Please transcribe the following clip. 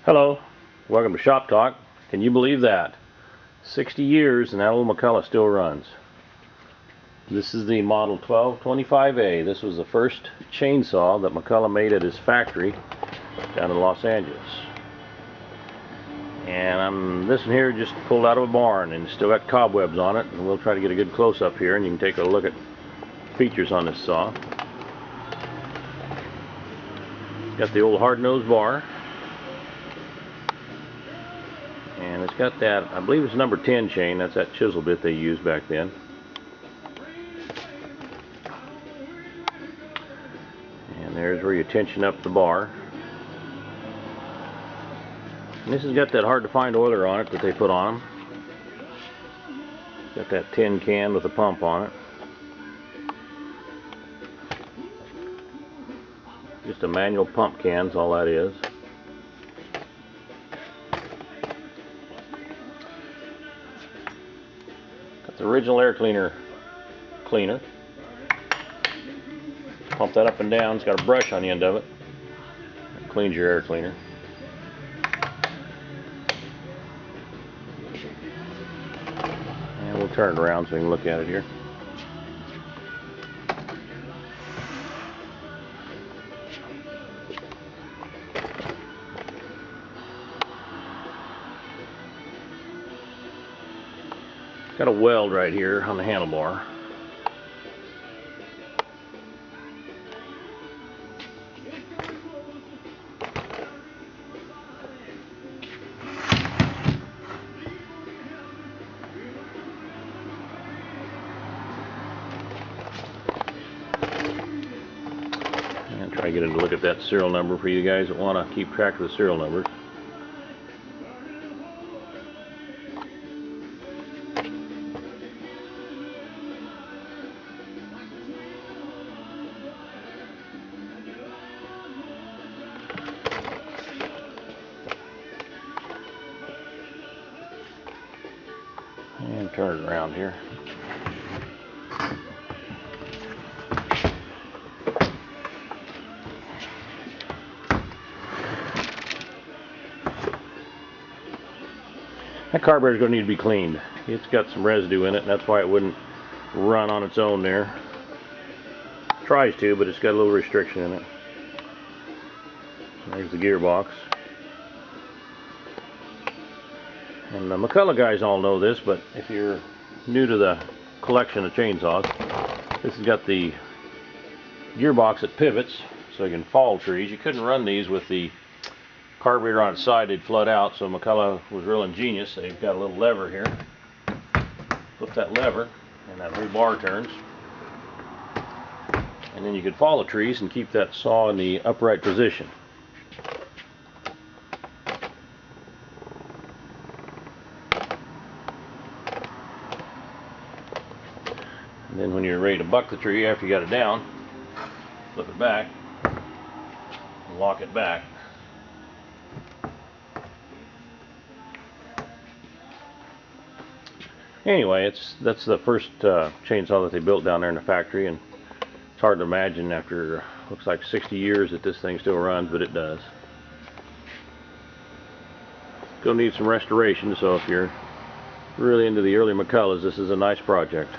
Hello, welcome to Shop Talk. Can you believe that? 60 years and that old McCulloch still runs. This is the model 1225A. This was the first chainsaw that McCulloch made at his factory down in Los Angeles. And this one here just pulled out of a barn and still got cobwebs on it. And we'll try to get a good close-up here and you can take a look at features on this saw. It's got the old hard-nosed bar. And it's got that, I believe it's number 10 chain. That's that chisel bit they used back then. And there's where you tension up the bar. And this has got that hard to find oiler on it that they put on them. Got that tin can with a pump on it. Just a manual pump can's all that is. Got the original air cleaner. Pump that up and down. It's got a brush on the end of it. It cleans your air cleaner. And we'll turn it around so we can look at it here. Got a weld right here on the handlebar. And try to get a look at that serial number for you guys that want to keep track of the serial numbers. And turn it around here. That carburetor is going to need to be cleaned. It's got some residue in it, and that's why it wouldn't run on its own there. It tries to, but it's got a little restriction in it. There's the gearbox. And the McCulloch guys all know this, but if you're new to the collection of chainsaws, this has got the gearbox that pivots so you can fall trees. You couldn't run these with the carburetor on its side, they'd flood out, so McCulloch was real ingenious. They've got a little lever here. Flip that lever and that whole bar turns. And then you could follow trees and keep that saw in the upright position. And then when you're ready to buck the tree after you got it down, flip it back and lock it back. Anyway, that's the first chainsaw that they built down there in the factory, and it's hard to imagine after looks like 60 years that this thing still runs, but it does. It's going to need some restoration, so if you're really into the early McCullochs, this is a nice project.